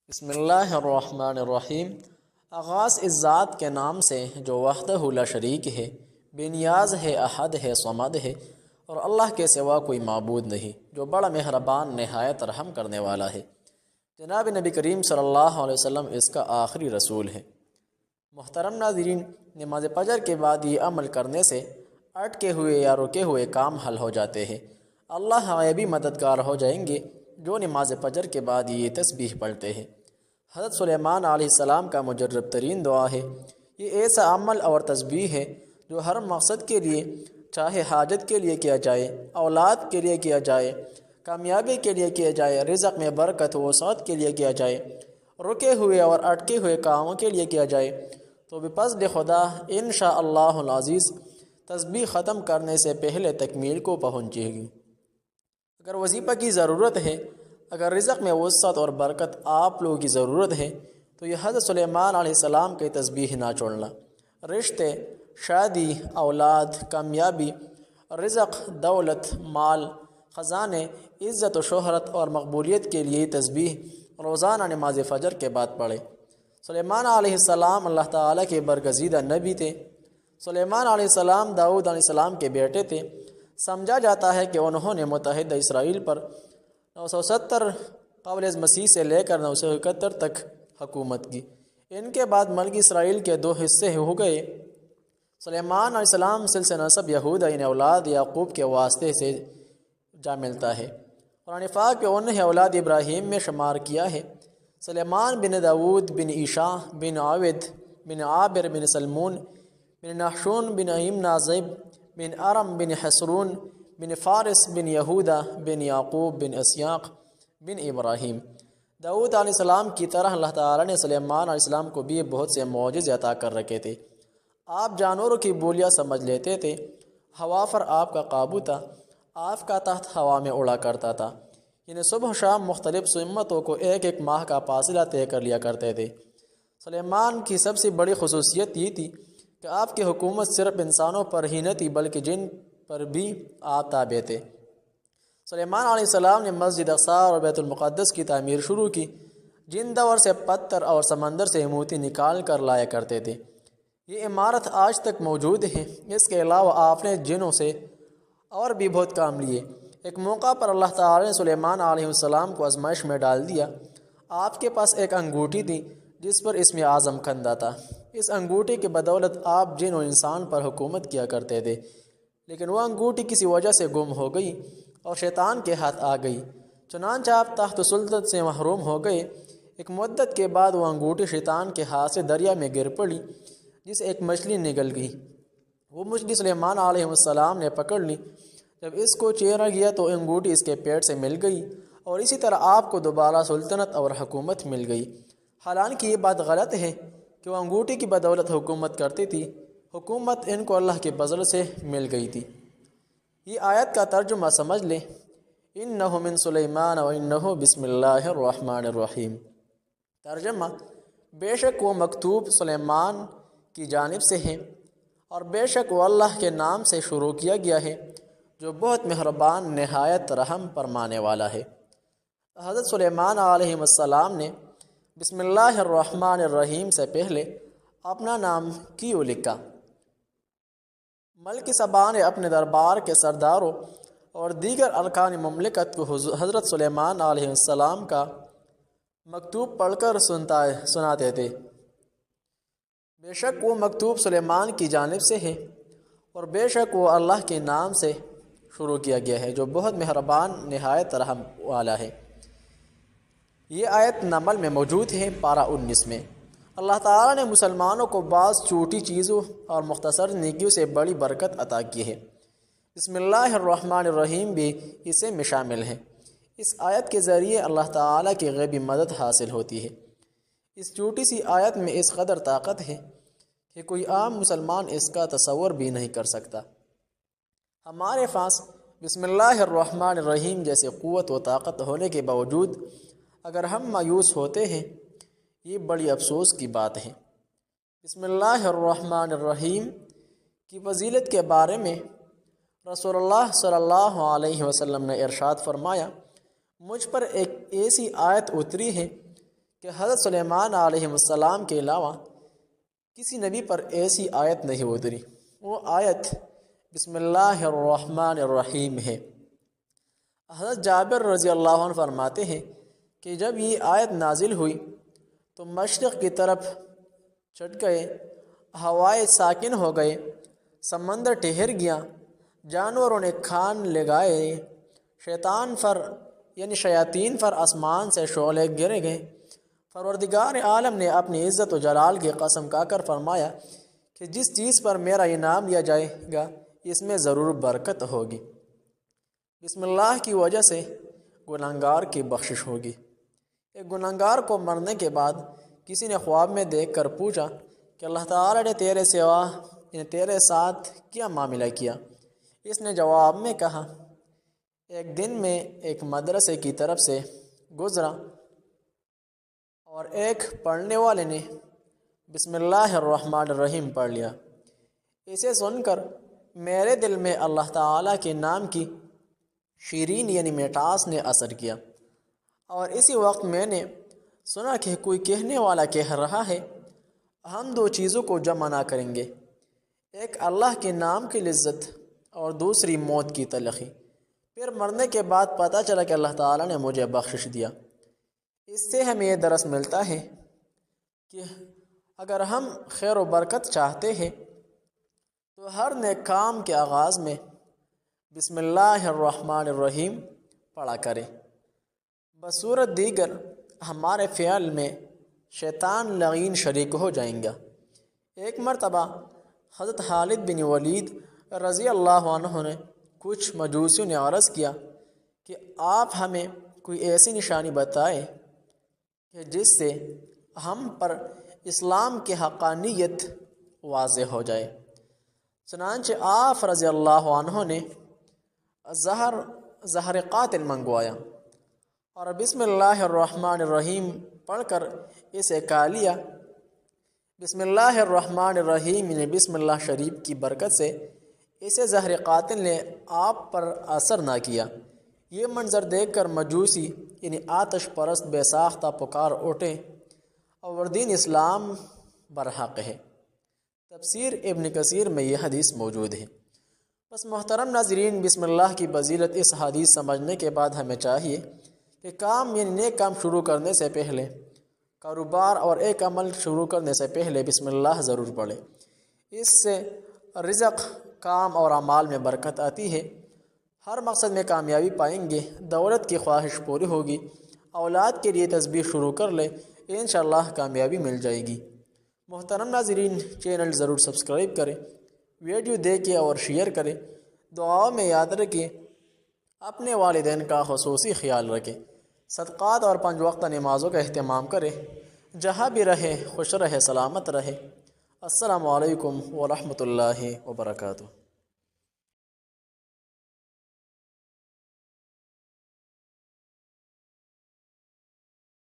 بسم اللہ الرحمن الرحیم۔ آغاز اس ذات کے نام سے جو وحدہ لا شریک ہے، بے نیاز ہے، احد ہے، صمد ہے، اور اللہ کے سوا کوئی معبود نہیں، جو بڑا مہربان نہایت رحم کرنے والا ہے۔ جناب نبی کریم صلی اللہ علیہ وسلم اس کا آخری رسول ہے۔ محترم ناظرین، نماز فجر کے بعد یہ عمل کرنے سے اٹکے ہوئے یا رکے ہوئے کام حل ہو جاتے ہیں۔ اللہ غیبی مددگار ہو جائیں گے جو نماز فجر کے بعد یہ تسبیح پڑھتے ہیں۔ حضرت سلیمان علیہ السلام کا مجرب ترین دعا ہے۔ یہ ایسا عمل اور تسبیح ہے جو ہر مقصد کے لیے، چاہے حاجت کے لیے کیا جائے، اولاد کے لیے کیا جائے، کامیابی کے لیے کیا جائے، رزق میں برکت و وسعت کے لیے کیا جائے، رکے ہوئے اور اٹکے ہوئے کاموں کے لیے کیا جائے، تو بفضل خدا انشاءاللہ العزیز تسبیح ختم کرنے سے پہلے تکمیل کو پہنچے گی۔ اگر وظیفہ کی ضرورت ہے، اگر رزق میں وسعت اور برکت آپ لوگوں کی ضرورت ہے، تو یہ حضرت سلیمان علیہ السلام کی تسبیح نہ چھوڑنا۔ رشتے، شادی، اولاد، کامیابی، رزق، دولت، مال، خزانے، عزت و شہرت اور مقبولیت کے لیے تسبیح روزانہ نماز فجر کے بعد پڑھے۔ سلیمان علیہ السلام اللہ تعالیٰ کے برگزیدہ نبی تھے۔ سلیمان علیہ السلام داؤد علیہ السلام کے بیٹے تھے۔ سمجھا جاتا ہے کہ انہوں نے متحدہ اسرائیل پر 970 قبل از مسیح سے لے کر 971 تک حکومت کی۔ ان کے بعد ملک اسرائیل کے 2 حصے ہو گئے۔ سلیمان علیہ السلام سلسلہ نسب یہودا یعنی اولاد یعقوب کے واسطے سے جا ملتا ہے۔ قرآن پاک میں انہیں اولاد ابراہیم میں شمار کیا ہے۔ سلیمان بن داود بن عیشا بن عابد بن عابر بن سلمون بن نحشون بن ایم نازب بن ارم بن حسرون بن فارس بن یہودا بن یعقوب بن اسیاق بن ابراہیم۔ داؤد علیہ السلام کی طرح اللہ تعالیٰ نے سلیمان علیہ السلام کو بھی بہت سے معجزے عطا کر رکھے تھے۔ آپ جانوروں کی بولیاں سمجھ لیتے تھے، ہوا پر آپ کا قابو تھا، آپ کا تخت ہوا میں اڑا کرتا تھا، یعنی صبح و شام مختلف سمتوں کو ایک ایک ماہ کا فاصلہ طے کر لیا کرتے تھے۔ سلیمان کی سب سے بڑی خصوصیت یہ تھی کہ آپ کی حکومت صرف انسانوں پر ہی نہ تھی بلکہ جن پر بھی آپ تابع تھے۔ سلیمان علیہ السلام نے مسجد اقصی اور بیت المقدس کی تعمیر شروع کی۔ جن دور سے پتھر اور سمندر سے موتی نکال کر لایا کرتے تھے، یہ عمارت آج تک موجود ہے۔ اس کے علاوہ آپ نے جنوں سے اور بھی بہت کام لیے۔ ایک موقع پر اللہ تعالی نے سلیمان علیہ السلام کو آزمائش میں ڈال دیا۔ آپ کے پاس ایک انگوٹھی تھی جس پر اسم اعظم کندہ تھا۔ اس انگوٹھی کی بدولت آپ جن و انسان پر حکومت کیا کرتے تھے، لیکن وہ انگوٹھی کسی وجہ سے گم ہو گئی اور شیطان کے ہاتھ آ گئی، چنانچہ آپ تخت سلطنت سے محروم ہو گئے۔ ایک مدت کے بعد وہ انگوٹھی شیطان کے ہاتھ سے دریا میں گر پڑی، جس ایک مچھلی نگل گئی۔ وہ مچھلی سلیمان علیہ السلام نے پکڑ لی۔ جب اس کو چیرا گیا تو انگوٹھی اس کے پیٹ سے مل گئی، اور اسی طرح آپ کو دوبارہ سلطنت اور حکومت مل گئی۔ حالانکہ یہ بات غلط ہے کہ وہ انگوٹھی کی بدولت حکومت کرتی تھی، حکومت ان کو اللہ کے فضل سے مل گئی تھی۔ یہ آیت کا ترجمہ سمجھ لیں۔ انہ من سلیمان و انہ بسم اللہ الرحمن الرحیم۔ ترجمہ: بے شک وہ مکتوب سلیمان کی جانب سے ہے، اور بے شک وہ اللہ کے نام سے شروع کیا گیا ہے جو بہت مہربان نہایت رحم فرمانے والا ہے۔ حضرت سلیمان علیہ السلام نے بسم اللہ الرحمن الرحیم سے پہلے اپنا نام کیوں لکھا؟ ملک سبا نے اپنے دربار کے سرداروں اور دیگر ارکان مملکت کو حضرت سلیمان علیہ السلام کا مکتوب پڑھ کر سناتے تھے۔ بے شک وہ مکتوب سلیمان کی جانب سے ہے، اور بے شک وہ اللہ کے نام سے شروع کیا گیا ہے جو بہت مہربان نہایت رحم والا ہے۔ یہ آیت نمل میں موجود ہے، پارہ 19 میں۔ اللہ تعالیٰ نے مسلمانوں کو بعض چھوٹی چیزوں اور مختصر نیکیوں سے بڑی برکت عطا کی ہے۔ بسم اللہ الرحمن الرحیم بھی اسے میں شامل ہے۔ اس آیت کے ذریعے اللہ تعالیٰ کی غیبی مدد حاصل ہوتی ہے۔ اس چھوٹی سی آیت میں اس قدر طاقت ہے کہ کوئی عام مسلمان اس کا تصور بھی نہیں کر سکتا۔ ہمارے پاس بسم اللہ الرحمن الرحیم جیسے قوت و طاقت ہونے کے باوجود اگر ہم مایوس ہوتے ہیں، یہ بڑی افسوس کی بات ہے۔ بسم اللہ الرحمن الرحیم کی فضیلت کے بارے میں رسول اللہ صلی اللہ علیہ وسلم نے ارشاد فرمایا، مجھ پر ایک ایسی آیت اتری ہے کہ حضرت سلیمان علیہ السلام کے علاوہ کسی نبی پر ایسی آیت نہیں اتری۔ وہ آیت بسم اللہ الرحمن الرحیم ہے۔ حضرت جابر رضی اللہ عنہ فرماتے ہیں کہ جب یہ آیت نازل ہوئی تو مشرق کی طرف چھٹ گئے، ہوائیں ساکن ہو گئے، سمندر ٹھہر گیا، جانوروں نے کھان لگائے، شیاطین پر آسمان سے شعلے گرے گئے۔ پروردگار عالم نے اپنی عزت و جلال کی قسم کھا کر فرمایا کہ جس چیز پر میرا انعام لیا جائے گا اس میں ضرور برکت ہوگی۔ بسم اللہ کی وجہ سے گنہگار کی بخشش ہوگی۔ ایک گنہگار کو مرنے کے بعد کسی نے خواب میں دیکھ کر پوچھا کہ اللہ تعالیٰ نے تیرے ساتھ کیا معاملہ کیا؟ اس نے جواب میں کہا، ایک دن میں ایک مدرسے کی طرف سے گزرا اور ایک پڑھنے والے نے بسم اللہ الرحمن الرحیم پڑھ لیا۔ اسے سن کر میرے دل میں اللہ تعالیٰ کے نام کی شیرین مٹھاس نے اثر کیا، اور اسی وقت میں نے سنا کہ کوئی کہنے والا کہہ رہا ہے، ہم دو چیزوں کو جمع نہ کریں گے، ایک اللہ کے نام کی لذت اور دوسری موت کی تلخی۔ پھر مرنے کے بعد پتہ چلا کہ اللہ تعالیٰ نے مجھے بخشش دیا۔ اس سے ہمیں یہ درس ملتا ہے کہ اگر ہم خیر و برکت چاہتے ہیں تو ہر نیک کام کے آغاز میں بسم اللہ الرحمن الرحیم پڑھا کریں۔ بصورت دیگر ہمارے فعل میں شیطان لعین شریک ہو جائیں گا۔ ایک مرتبہ حضرت خالد بن ولید رضی اللہ عنہ نے کچھ مجوسیوں نے عرض کیا کہ آپ ہمیں کوئی ایسی نشانی بتائے کہ جس سے ہم پر اسلام کی حقانیت واضح ہو جائے۔ چنانچہ آپ رضی اللہ عنہ نے زہر قاتل منگوایا اور بسم اللہ الرحمن الرحیم پڑھ کر اسے کھا لیا۔ بسم اللہ الرحمن الرحیم بسم اللہ شریف کی برکت سے اسے زہر قاتل نے آپ پر اثر نہ کیا۔ یہ منظر دیکھ کر مجوسی آتش پرست بے ساختہ پکار اٹھے اور دین اسلام برحق ہے۔ تفسیر ابن کثیر میں یہ حدیث موجود ہے۔ بس محترم ناظرین، بسم اللہ کی فضیلت اس حدیث سمجھنے کے بعد ہمیں چاہیے کہ نیک کام شروع کرنے سے پہلے، کاروبار اور ایک عمل شروع کرنے سے پہلے بسم اللہ ضرور پڑھیں۔ اس سے رزق، کام اور اعمال میں برکت آتی ہے، ہر مقصد میں کامیابی پائیں گے، دولت کی خواہش پوری ہوگی، اولاد کے لیے تسبیح شروع کر لیں، انشاءاللہ کامیابی مل جائے گی۔ محترم ناظرین، چینل ضرور سبسکرائب کریں، ویڈیو دیکھیں اور شیئر کریں، دعاؤں میں یاد رکھیں، اپنے والدین کا خصوصی خیال رکھیں، صدقات اور 5 وقتہ نمازوں کا اہتمام کریں، جہاں بھی رہے خوش رہے، سلامت رہے۔ السلام علیکم ورحمۃ اللہ وبرکاتہ۔